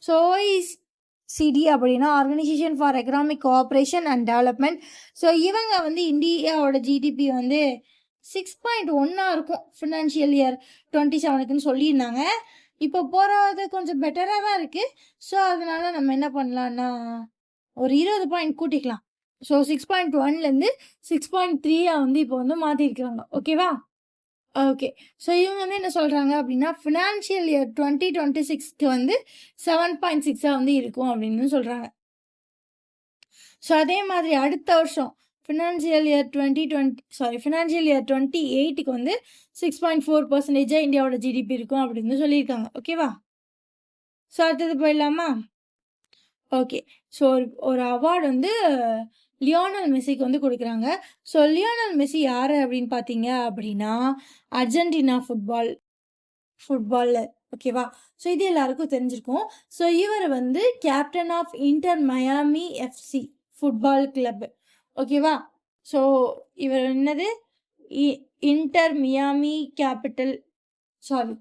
ஸோ ஓஇசிடி அப்படின்னா organisation for economic cooperation and development. So இவங்க வந்து இந்தியாவோட ஜிடிபி வந்து 6.1 இருக்கும் ஃபினான்ஷியல் இயர் 27க்குன்னு சொல்லியிருந்தாங்க. இப்போ போகிறது கொஞ்சம் பெட்டராக தான் இருக்குது. ஸோ அதனால் நம்ம என்ன பண்ணலான்னா ஒரு 20 பாயிண்ட் கூட்டிக்கலாம். ஸோ 6.1லேருந்து 6.3 வந்து இப்போ வந்து மாற்றிருக்கிறாங்க. ஓகேவா? ஓகே, ஸோ இவங்க வந்து என்ன சொல்கிறாங்க அப்படின்னா ஃபினான்ஷியல் இயர் 2026க்கு வந்து 7.6 வந்து இருக்கும் அப்படின்னு சொல்கிறாங்க. ஸோ அதே மாதிரி அடுத்த வருஷம் ஃபினான்ஷியல் இயர் 28க்கு வந்து 6.4% இந்தியாவோட ஜிடிபி இருக்கும் அப்படின்னு சொல்லியிருக்காங்க. ஓகேவா? ஸோ அடுத்தது போயிடலாமா? ஓகே, ஸோ ஒரு அவார்டு வந்து லியோனல் மெஸ்ஸிக்கு வந்து கொடுக்குறாங்க. ஸோ லியோனல் மெஸ்ஸி யார் அப்படின்னு பார்த்தீங்க அப்படின்னா அர்ஜென்டினா ஃபுட்பாலர். ஓகேவா? ஸோ இது எல்லாருக்கும் தெரிஞ்சிருக்கும். ஸோ இவர் வந்து captain of Inter Miami FC football club. ஓகேவா? ஸோ இவர் என்னது Inter Miami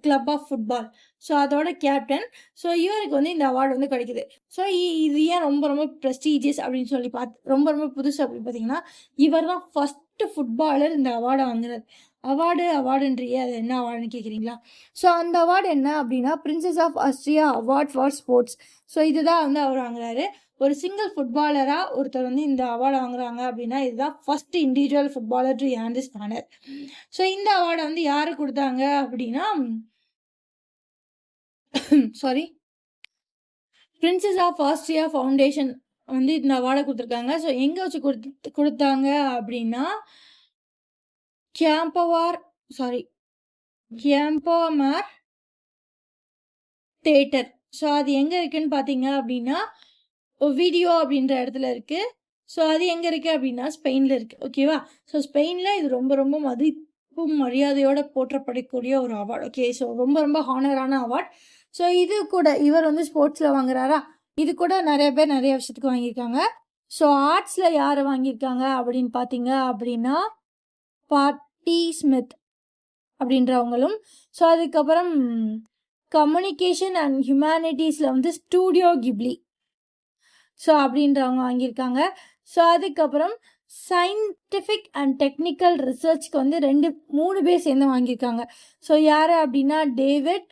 club of football. So அதோட கேப்டன். ஸோ இவருக்கு வந்து இந்த அவார்டு வந்து கிடைக்குது. ஸோ இது ஏன் ரொம்ப ரொம்ப ப்ரெஸ்டீஜியஸ் அப்படின்னு சொல்லி ரொம்ப ரொம்ப புதுசு அப்படின்னு பார்த்தீங்கன்னா இவர் தான் ஃபஸ்ட்டு ஃபுட்பாலர் இந்த அவார்டை வாங்குறாரு. அவார்டுன்றியே அது என்ன அவார்டுன்னு கேட்குறீங்களா? ஸோ அந்த அவார்டு என்ன அப்படின்னா Princess of Austria award for sports. So இதுதான் வந்து அவர் வாங்குறாரு. ஒரு சிங்கிள் ஃபுட்பாலராக ஒருத்தர் வந்து இந்த அவார்டை வாங்குறாங்க அப்படின்னா இதுதான் first individual footballer to earn this honour. So இந்த அவார்டை வந்து யாரு கொடுத்தாங்க அப்படின்னா பிரின்சஸ் ஆஃப் ஆஸ்ட்ரியா ஃபவுண்டேஷன் வந்து இந்த அவார்டை கொடுத்துருக்காங்க. ஸோ எங்கே வச்சு கொடுத்தாங்க அப்படின்னா கேம்போமார் தேட்டர். ஸோ அது எங்கே இருக்குன்னு பார்த்தீங்க அப்படின்னா வீடியோ அப்படின்ற இடத்துல இருக்குது. ஸோ அது எங்கே இருக்குது அப்படின்னா ஸ்பெயினில் இருக்குது. ஓகேவா? ஸோ ஸ்பெயினில் இது ரொம்ப ரொம்ப மதிப்பும் மரியாதையோடு போற்றப்படக்கூடிய ஒரு அவார்டு. ஓகே, ஸோ ரொம்ப ரொம்ப ஹானரான அவார்ட். ஸோ இது கூட இவர் வந்து ஸ்போர்ட்ஸில் வாங்குறாரா, இது கூட நிறைய பேர் நிறைய விஷயத்துக்கு வாங்கியிருக்காங்க. ஸோ ஆர்ட்ஸில் யார் வாங்கியிருக்காங்க அப்படின்னு பார்த்தீங்க அப்படின்னா பாட்டி ஸ்மித் அப்படின்றவங்களும். ஸோ அதுக்கப்புறம் கம்யூனிகேஷன் அண்ட் ஹியூமனிட்டிஸில் வந்து ஸ்டூடியோ கிப்லி ஸோ அப்படின்றவங்க வாங்கியிருக்காங்க. ஸோ அதுக்கப்புறம் சயின்டிஃபிக் அண்ட் டெக்னிக்கல் ரிசர்ச்க்கு வந்து 3 பேர் சேர்ந்து வாங்கியிருக்காங்க. ஸோ யார் அப்படின்னா டேவிட்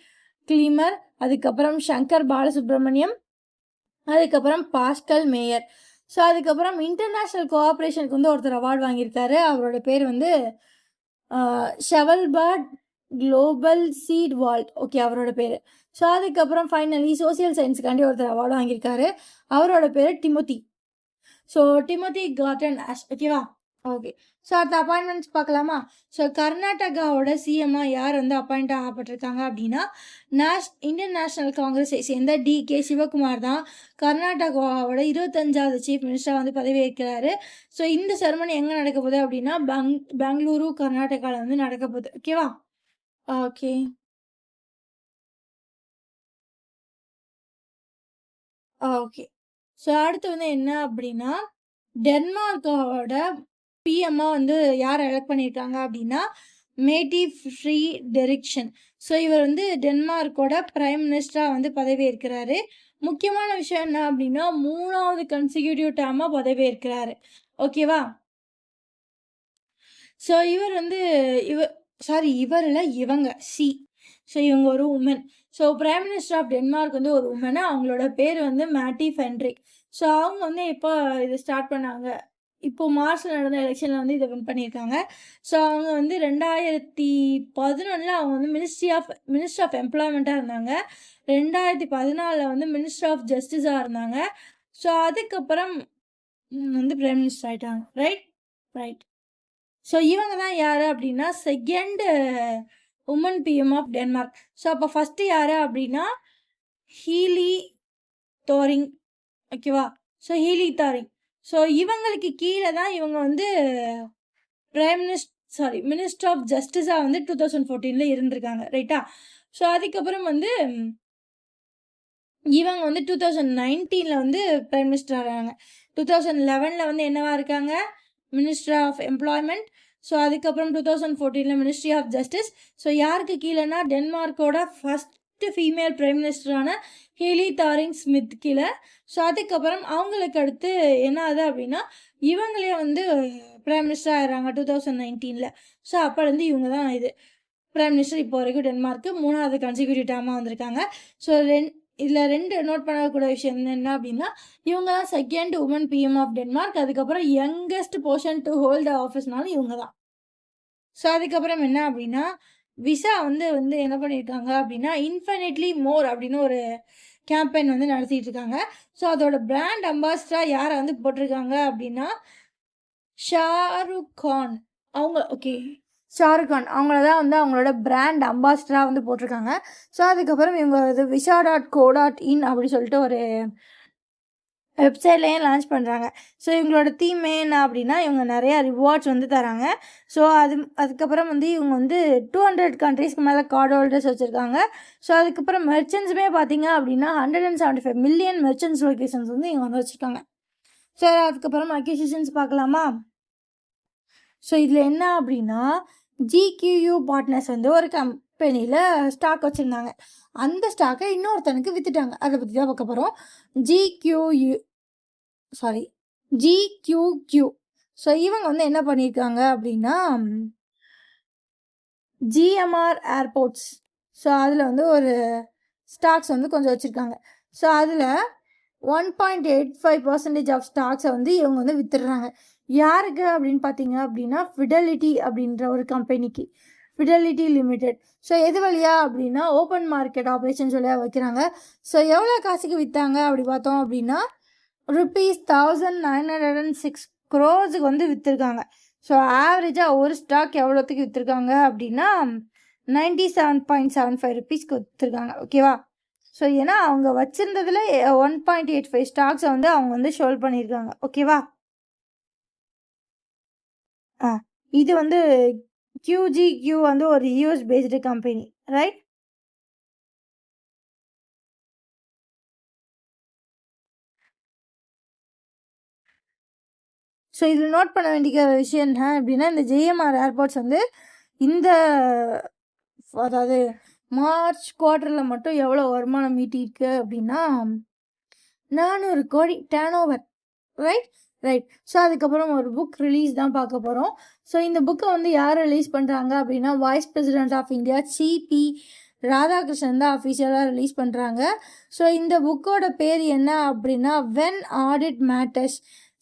கிளீமர், அதுக்கப்புறம் சங்கர் பாலசுப்ரமணியம், அதுக்கப்புறம் பாஸ்கல் மேயர். ஸோ அதுக்கப்புறம் இன்டர்நேஷ்னல் கோஆப்ரேஷனுக்கு வந்து ஒருத்தர் அவார்டு வாங்கியிருக்காரு. அவரோட பேர் வந்து ஷெவல்பர்ட் குளோபல் சீட் வால்ட். ஓகே, அவரோட பேர். ஸோ அதுக்கப்புறம் ஃபைனலி சோசியல் சயின்ஸுக்காண்டி ஒருத்தர் அவார்டு வாங்கியிருக்காரு. அவரோட பேர் Timothy. So Timothy Gordon Ash. ஓகேவா? ஓகே. ஸோ அடுத்த அப்பாயின்ட்மெண்ட்ஸ் பார்க்கலாமா? ஸோ கர்நாடகாவோட சிஎம்மா யார் வந்து அப்பாயிண்ட் ஆகப்பட்டிருக்காங்க அப்படின்னா, இந்தியன் நேஷனல் காங்கிரஸை சேர்ந்த டி.கே. சிவகுமார் தான் கர்நாடகாவோட 25வது சீஃப் மினிஸ்டராக வந்து பதவியேற்கிறாரு. ஸோ இந்த செரமனி எங்கே நடக்க போகுது அப்படின்னா, பெங்களூரு கர்நாடகாவில் வந்து நடக்க போகுது. ஓகேவா? ஓகே. ஓகே. ஸோ அடுத்து வந்து என்ன அப்படின்னா, டென்மார்க்கோட பிஎம்மா வந்து யார் எலெக்ட் பண்ணியிருக்காங்க அப்படின்னா, மேட்டி ஃப்ரீடெரிக்சன். ஸோ இவர் வந்து டென்மார்க்கோட பிரைம் மினிஸ்டராக வந்து பதவியேற்கிறாரு. முக்கியமான விஷயம் என்ன அப்படின்னா, 3வது கன்சிக்யூட்டிவ் டேர்மாக பதவியேற்கிறாரு. ஓகேவா? ஸோ இவர் வந்து இவர் இல்ல இவங்க ஸோ இவங்க ஒரு woman. So prime minister of Denmark வந்து ஒரு உமனு. அவங்களோட பேர் வந்து மேட்டி ஃபென்ட்ரிக். ஸோ அவங்க வந்து எப்போ இது ஸ்டார்ட் பண்ணாங்க? இப்போ மார்ச்ல நடந்த எலெக்ஷனில் வந்து இதை வின் பண்ணியிருக்காங்க. ஸோ அவங்க வந்து 2011 அவங்க வந்து மினிஸ்டர் ஆஃப் எம்ப்ளாய்மெண்ட்டாக இருந்தாங்க. 2014 வந்து மினிஸ்டர் ஆஃப் ஜஸ்டிஸாக இருந்தாங்க. ஸோ அதுக்கப்புறம் வந்து பிரைம் மினிஸ்டர் ஆகிட்டாங்க. ரைட். ஸோ இவங்க தான் யார் அப்படின்னா, second woman PM of Denmark. So அப்போ ஃபஸ்ட்டு யார் அப்படின்னா, ஹீலி தோரிங். ஓகேவா? So Healy தாரிங். ஸோ இவங்களுக்கு கீழே தான் இவங்க வந்து மினிஸ்டர் ஆஃப் ஜஸ்டிஸாக வந்து 2014 இருந்திருக்காங்க. ரைட்டா? ஸோ அதுக்கப்புறம் வந்து இவங்க வந்து 2019 வந்து பிரைம் மினிஸ்டர் ஆகிறாங்க. 2011 வந்து என்னவா இருக்காங்க? Minister of employment. ஸோ அதுக்கப்புறம் 2014 மினிஸ்ட்ரி ஆஃப் ஜஸ்டிஸ். ஸோ யாருக்கு கீழேனா, டென்மார்க்கோட ஃபஸ்ட்டு ஃபீமேல் பிரைம் மினிஸ்டரான ஹீலி தாரிங் ஸ்மித் கீழே. ஸோ அதுக்கப்புறம் அவங்களுக்கு அடுத்து என்ன ஆகுது அப்படின்னா, இவங்களே வந்து பிரைம் மினிஸ்டர் ஆகிறாங்க 2019. ஸோ அப்போலேருந்து இவங்க தான் இது பிரைம் மினிஸ்டர் இப்போ வரைக்கும் டென்மார்க்கு 3வது கன்சிக்யூட்டிவ் டேர்மாக வந்திருக்காங்க. ஸோ இதில் 2 நோட் பண்ணக்கூடிய விஷயம் என்ன அப்படின்னா, இவங்க தான் second woman PM of Denmark. அதுக்கப்புறம் யங்கஸ்ட் பர்சன் டு ஹோல்ட் ஆஃபீஸ்னாலும் இவங்க தான். ஸோ அதுக்கப்புறம் என்ன அப்படின்னா, விசா வந்து என்ன பண்ணியிருக்காங்க அப்படின்னா, இன்ஃபினிட்லி மோர் அப்படின்னு ஒரு கேம்பெயின் வந்து நடத்திட்டு இருக்காங்க. ஸோ அதோட பிராண்ட் அம்பாசிடராக யாரை வந்து போட்டிருக்காங்க அப்படின்னா, ஷாருக் கான். ஷாருக் கான் அவங்கள தான் வந்து அவங்களோட பிராண்ட் அம்பாசிடராக வந்து போட்டிருக்காங்க. ஸோ அதுக்கப்புறம் இவங்க இது visa.co.in அப்படி சொல்லிட்டு ஒரு வெப்சைட்லேயே லான்ச் பண்ணுறாங்க. ஸோ இவங்களோட தீம் என்ன அப்படின்னா, இவங்க நிறையா ரிவார்ட்ஸ் வந்து தராங்க. ஸோ அதுக்கப்புறம் வந்து இவங்க வந்து 200 கண்ட்ரீஸ்க்கு மேலே கார்டு ஹோல்டர்ஸ் வச்சுருக்காங்க. ஸோ அதுக்கப்புறம் மெர்ச்சன்ட்ஸுமே பார்த்தீங்க அப்படின்னா 175 மில்லியன் மெர்ச்சன்ட்ஸ் லொக்கேஷன்ஸ் வந்து இவங்க வந்து வச்சுருக்காங்க. ஸோ அதுக்கப்புறம் அக்யூசிஷன்ஸ் பார்க்கலாமா? ஸோ இதில் என்ன அப்படின்னா, GQU பார்ட்னர்ஸ் வந்து ஒரு கம்பெனியில் ஸ்டாக் வச்சுருந்தாங்க. அந்த ஸ்டாக்கை இன்னொருத்தனுக்கு விற்றுட்டாங்க. அதை பற்றி தான் பார்க்க போகிறோம். GQQ. ஸோ இவங்க வந்து என்ன பண்ணியிருக்காங்க அப்படின்னா, GMR ஏர்போர்ட்ஸ். ஸோ அதில் வந்து ஒரு ஸ்டாக்ஸ் வந்து கொஞ்சம் வச்சுருக்காங்க. ஸோ அதில் 1.85% ஆஃப் ஸ்டாக்ஸை வந்து இவங்க வந்து விற்றுடுறாங்க. யாருக்கு அப்படின்னு பார்த்தீங்க அப்படின்னா, ஃபிடலிட்டி அப்படின்ற ஒரு கம்பெனிக்கு, ஃபிடலிட்டி லிமிடெட். ஸோ எது வழியா அப்படின்னா, ஓப்பன் மார்க்கெட் ஆப்ரேஷன்ஸ் வழியாக வைக்கிறாங்க. ஸோ எவ்வளோ காசுக்கு விற்றாங்க அப்படி பார்த்தோம் அப்படின்னா, ₹1906 crores வந்து விற்றுருக்காங்க. ஸோ ஆவரேஜாக ஒரு ஸ்டாக் எவ்வளோத்துக்கு விற்றுருக்காங்க அப்படின்னா, 97.75 rupeesக்கு விற்றுருக்காங்க. ஓகேவா? ஸோ ஏன்னா அவங்க வச்சுருந்ததில் 1.85 ஸ்டாக்ஸை வந்து அவங்க வந்து ஷோல்ட் பண்ணியிருக்காங்க. ஓகேவா? இது வந்து QGQ வந்து ஒரு US based company. Right? So இதில் நோட் பண்ண வேண்டிய விஷயம் என்ன அப்படின்னா, இந்த JMR ஏர்போர்ட்ஸ் வந்து அதாவது மார்ச் குவார்ட்டரில் மட்டும் எவ்வளோ வருமானம் ஈட்டியிருக்கு அப்படின்னா, 400 கோடி டர்ன் ஓவர். ரைட். ஸோ அதுக்கப்புறம் ஒரு புக் ரிலீஸ் தான் பார்க்க போகிறோம். ஸோ இந்த புக்கை வந்து யார் ரிலீஸ் பண்ணுறாங்க அப்படின்னா, vice president of India CP Radhakrishnan தான் அஃபிஷியலாக ரிலீஸ் பண்ணுறாங்க. ஸோ இந்த புக்கோட பேர் என்ன அப்படின்னா, when audit matters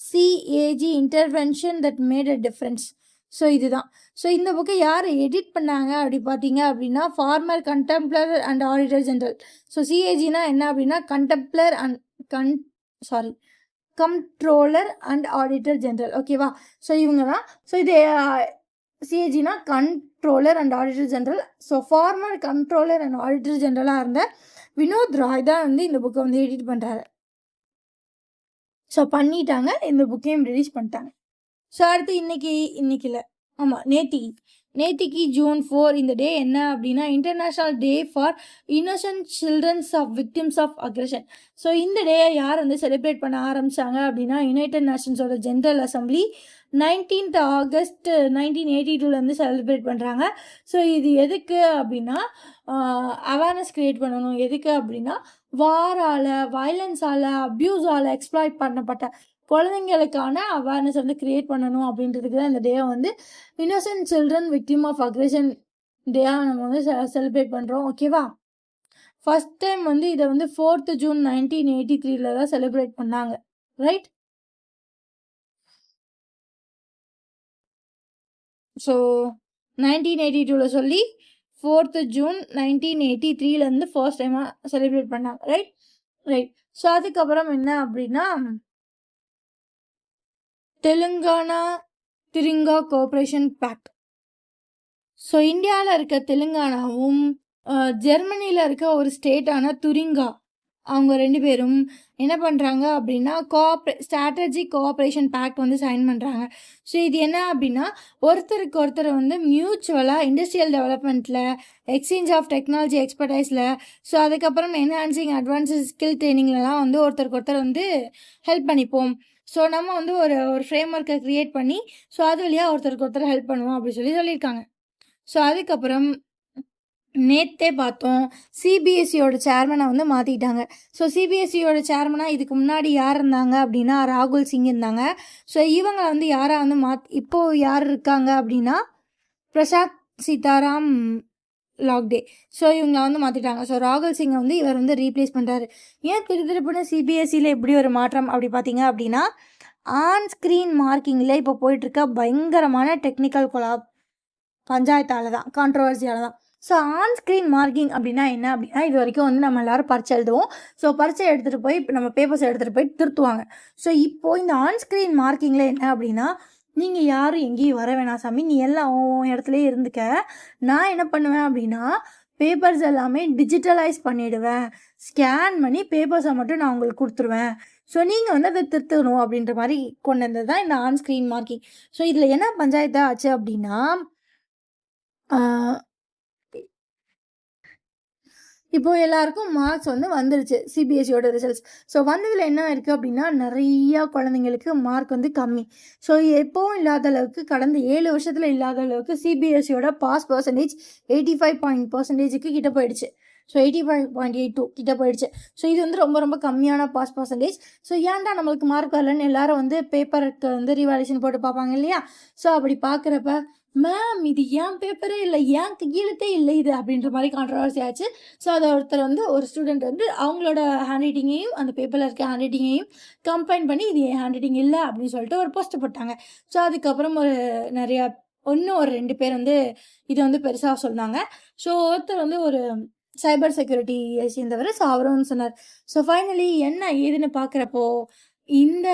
CAG intervention that made a difference. So இதுதான். ஸோ இந்த புக்கை யார் எடிட் பண்ணாங்க அப்படி பார்த்தீங்க அப்படின்னா, former comptroller and auditor general. So CAGனா என்ன அப்படின்னா, கம்ட்ரோலர் அண்ட் ஆடிட்டர் ஜென்ரல். ஓகேவா? ஸோ இவங்க தான். ஸோ இது சிஏஜினா controller and auditor general. So former controller and auditor ஜென்ரலாக இருந்த வினோத் ராய் தான் வந்து இந்த புக்கை வந்து எடிட் பண்ணுறாரு. ஸோ பண்ணிட்டாங்க, இந்த புக்கையும் ரிலீஸ் பண்ணிட்டாங்க. ஸோ அடுத்து இன்னைக்கு இல்லை, ஆமாம் நேத்திக்கு June 4 இந்த டே என்ன அப்படின்னா international day for innocent childrens of victims of aggression. So இந்த டேயை யார் வந்து செலிப்ரேட் பண்ண ஆரம்பித்தாங்க அப்படின்னா யுனைடெட் நேஷன்ஸோட general assembly 19th August 1982 celebrate பண்ணுறாங்க. ஸோ இது எதுக்கு அப்படின்னா அவேர்னஸ் க்ரியேட் பண்ணணும். எதுக்கு அப்படின்னா வாரால், வயலன்ஸால், அப்யூஸால் எக்ஸ்ப்ளாய்ட் பண்ணப்பட்ட குழந்தைங்களுக்கான அவேர்னஸ் வந்து க்ரியேட் பண்ணணும் அப்படின்றதுக்கு தான் இந்த டேவை வந்து innocent children victim of aggression டேயாக நம்ம வந்து செலிப்ரேட் பண்ணுறோம். ஓகேவா? ஃபஸ்ட் டைம் வந்து இதை வந்து 4th June 1983 தான் செலிப்ரேட் பண்ணாங்க. ரைட்? ஸோ 1982 சொல்லி 4th June 1983 ஃபர்ஸ்ட் டைமாக செலிப்ரேட் பண்ணாங்க. ரைட். ஸோ அதுக்கப்புறம் என்ன அப்படின்னா தெலுங்கானா திரிங்கா கோஆப்ரேஷன் பேக்ட். ஸோ இந்தியாவில் இருக்க தெலுங்கானாவும் ஜெர்மனியில் இருக்க ஒரு ஸ்டேட்டான துரிங்கா, அவங்க 2 பேரும் என்ன பண்ணுறாங்க அப்படின்னா ஸ்ட்ராட்டஜிக் கோஆப்ரேஷன் பேக்ட் வந்து சைன் பண்ணுறாங்க. ஸோ இது என்ன அப்படின்னா ஒருத்தருக்கு ஒருத்தர் வந்து மியூச்சுவலாக இண்டஸ்ட்ரியல் டெவலப்மெண்ட்டில், எக்ஸ்சேஞ்ச் ஆஃப் டெக்னாலஜி எக்ஸ்பர்டைஸில், ஸோ அதுக்கப்புறம் என்ஹான்சிங் அட்வான்ஸஸ் ஸ்கில் ட்ரைனிங்லலாம் வந்து ஒருத்தருக்கு ஒருத்தர் வந்து ஹெல்ப் பண்ணிப்போம். ஸோ நம்ம வந்து ஒரு ஃப்ரேம் ஒர்க்கை க்ரியேட் பண்ணி ஸோ அது வழியாக ஒருத்தருக்கு ஒருத்தர் ஹெல்ப் பண்ணுவோம் அப்படி சொல்லியிருக்காங்க. ஸோ அதுக்கப்புறம் நேற்றே பார்த்தோம் சிபிஎஸ்சியோட சேர்மனை வந்து மாற்றிட்டாங்க. ஸோ சிபிஎஸ்சியோட சேர்மனாக இதுக்கு முன்னாடி யார் இருந்தாங்க அப்படின்னா ராகுல் சிங் இருந்தாங்க. ஸோ இவங்க வந்து யாராக வந்து இப்போது யார் இருக்காங்க அப்படின்னா பிரசாத் சீதாராம் லாக்டே. ஸோ இவங்களை வந்து மாற்றிட்டாங்க. ஸோ ராகுல் சிங்கை வந்து இவர் வந்து ரீப்ளேஸ் பண்ணுறாரு. ஏன் திருப்புன்னு சிபிஎஸ்சியில் எப்படி ஒரு மாற்றம் அப்படி பார்த்தீங்க அப்படின்னா ஆன் ஸ்க்ரீன் மார்க்கிங்கில் இப்போ போயிட்டுருக்க பயங்கரமான டெக்னிக்கல் பஞ்சாயத்தால் தான், கான்ட்ரவர்சியால் தான். ஸோ ஆன் ஸ்க்ரீன் மார்க்கிங் அப்படின்னா என்ன அப்படின்னா இது வரைக்கும் வந்து நம்ம எல்லோரும் பரீட்சை எழுதுவோம். ஸோ பரீட்சை எடுத்துகிட்டு போய் நம்ம பேப்பர்ஸ் எடுத்துகிட்டு போய் திருத்துவாங்க. ஸோ இப்போது இந்த ஆன் ஸ்க்ரீன் மார்க்கிங்கில் என்ன அப்படின்னா நீங்கள் யாரும் எங்கேயும் வர வேணாம் சாமி, நீ எல்லாம் இடத்துலையே இருந்துக்க. நான் என்ன பண்ணுவேன் அப்படின்னா பேப்பர்ஸ் எல்லாமே டிஜிட்டலைஸ் பண்ணிவிடுவேன், ஸ்கேன் பண்ணி பேப்பர்ஸை மட்டும் நான் உங்களுக்கு கொடுத்துருவேன். ஸோ நீங்கள் வந்து அதை திருத்தணும் அப்படின்ற மாதிரி கொண்டு வந்தது தான் இந்த ஆன் ஸ்க்ரீன் மார்க்கிங். ஸோ இதில் என்ன பஞ்சாயத்தாக ஆச்சு அப்படின்னா இப்போது எல்லாருக்கும் மார்க்ஸ் வந்து வந்துருச்சு சிபிஎஸ்சியோட ரிசல்ட்ஸ். ஸோ வந்ததில் என்ன இருக்குது அப்படின்னா நிறையா குழந்தைங்களுக்கு மார்க் வந்து கம்மி. ஸோ எப்போவும் இல்லாத அளவுக்கு கடந்த 7 வருஷத்தில் இல்லாத அளவுக்கு சிபிஎஸ்சியோட பாஸ் பர்சன்டேஜ் 85% கிட்ட போயிடுச்சு. ஸோ 85.82 கிட்ட போயிடுச்சு. ஸோ இது வந்து ரொம்ப ரொம்ப கம்மியான பாஸ் பர்சன்டேஜ். ஸோ ஏன்டா நம்மளுக்கு மார்க் வரலன்னு எல்லாரும் வந்து பேப்பருக்கு வந்து ரிவால்யூஷன் போட்டு பார்ப்பாங்க இல்லையா? ஸோ அப்படி பார்க்குறப்ப மேம் இது ஏன் பேப்பரே இல்லை, ஏன் கையெழுத்தே இல்லை இது அப்படின்ற மாதிரி கான்ட்ரவர்சி ஆச்சு. ஸோ அதை ஒருத்தர் வந்து ஒரு ஸ்டூடெண்ட் வந்து அவங்களோட ஹேண்ட் ரைட்டிங்கையும் அந்த பேப்பரில் இருக்க ஹேண்ட் ரைட்டிங்கையும் கம்பைன் பண்ணி இது என் ஹேண்ட் ரைட்டிங் இல்லை அப்படின்னு சொல்லிட்டு ஒரு போஸ்ட் போட்டாங்க. ஸோ அதுக்கப்புறம் நிறையா இன்னும் ஒரு 2 பேர் வந்து இதை வந்து பெருசாக சொன்னாங்க. ஸோ ஒருத்தர் வந்து ஒரு சைபர் செக்யூரிட்டியை சேர்ந்தவர். ஸோ அவரும் சொன்னார். ஸோ ஃபைனலி என்ன ஏதுன்னு பார்க்குறப்போ இந்த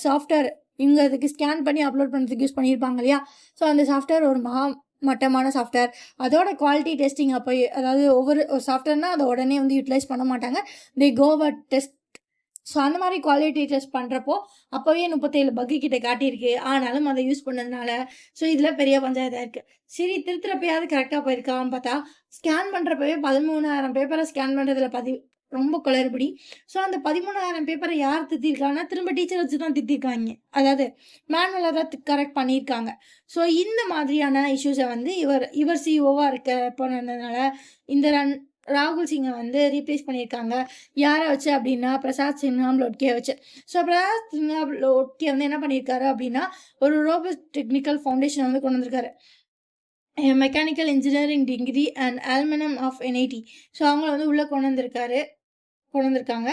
சாஃப்ட்வேர் இவங்க அதுக்கு ஸ்கேன் பண்ணி அப்லோட் பண்ணுறதுக்கு யூஸ் பண்ணியிருப்பாங்க இல்லையா? ஸோ அந்த சாஃப்ட்வேர் ஒரு மட்டமான சாஃப்ட்வேர். அதோட குவாலிட்டி டெஸ்டிங் அப்போ அதாவது ஒரு சாஃப்ட்வேர்னால் அதை உடனே வந்து யூட்டிலைஸ் பண்ண மாட்டாங்க, தே கோவர் டெஸ்ட். ஸோ அந்த மாதிரி குவாலிட்டி டெஸ்ட் பண்ணுறப்போ அப்போவே 37 பக்கு கிட்ட காட்டியிருக்கு. ஆனாலும் அதை யூஸ் பண்ணதுனால ஸோ இதில் பெரிய பஞ்சாயத்தாக இருக்குது. சரி திருத்துறப்பயாவது கரெக்டாக போயிருக்கான்னு பார்த்தா ஸ்கேன் பண்ணுறப்பவே 13,000 பேப்பரை ஸ்கேன் பண்ணுறதுல ரொம்ப குளறுபடி. ஸோ அந்த 13,000 பேப்பரை யார் திருத்திருக்காங்கன்னா திரும்ப டீச்சர் வச்சு தான் திருத்திருக்காங்க, அதாவது மேனுவலாக தான் கரெக்ட் பண்ணியிருக்காங்க. ஸோ இந்த மாதிரியான இஷ்யூஸை வந்து இவர் சிஓவாக இருக்க போனதுனால இந்த ராகுல் சிங்கை வந்து ரீப்ளேஸ் பண்ணியிருக்காங்க. யாரை வச்சு அப்படின்னா பிரசாத் சின்ஹா லோட்கே வச்சு. ஸோ பிரசாத் சின்ஹா லோட்கே வந்து என்ன பண்ணியிருக்காரு அப்படின்னா ஒரு ரோபோட் டெக்னிக்கல் ஃபவுண்டேஷன் வந்து கொண்டு வந்திருக்காரு, mechanical engineering degree and alumni of NIT. So அவங்கள வந்து உள்ளே கொண்டு வந்திருக்காங்க.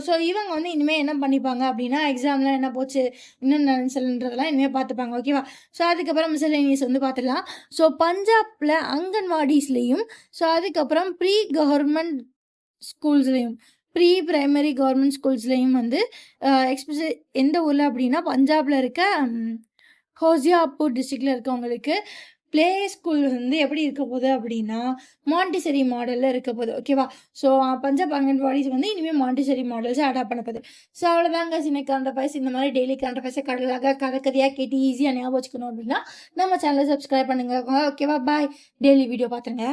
ஸோ இவங்க வந்து இனிமேல் என்ன பண்ணிப்பாங்க அப்படின்னா எக்ஸாம்லாம் என்ன போச்சு இன்னும் நினச்சல்ன்றதெல்லாம் இனிமேல் பார்த்துப்பாங்க. ஓகேவா? ஸோ அதுக்கப்புறம் மிஸ்சலேனியஸ் வந்து பார்த்துடலாம். ஸோ பஞ்சாபில் அங்கன்வாடிஸ்லேயும் ஸோ அதுக்கப்புறம் ப்ரீ கவர்மெண்ட் ஸ்கூல்ஸ்லேயும் ப்ரீ பிரைமரி கவர்மெண்ட் ஸ்கூல்ஸ்லேயும் வந்து எஸ்பெஷலி எந்த ஊரில் அப்படின்னா பஞ்சாபில் இருக்க ஹோசியாப்பூர் டிஸ்ட்ரிக்டில் இருக்கவங்களுக்கு ப்ளே ஸ்கூல் வந்து எப்படி இருக்க போகுது அப்படின்னா மாண்டிசரி மாடலில் இருக்க போகுது. ஓகேவா? ஸோ பஞ்சாப் அங்கன்வாடிஸ் வந்து இனிமேல் மாண்டிசரி மாடல்ஸை அடாப்ட் பண்ண போகுது. ஸோ அவ்வளோதாங்க சின்ன கரண்ட் அஃபேர்ஸ். இந்த மாதிரி டெய்லி கரண்ட் அஃபேர்ஸை கடலாக கதையாக கேட்டு ஈஸியாக ஞாபகம் வச்சுக்கணும் அப்படின்னா நம்ம சேனலை சப்ஸ்கிரைப் பண்ணுங்கள். ஓகேவா? பாய். டெய்லி வீடியோ பார்த்துருங்க.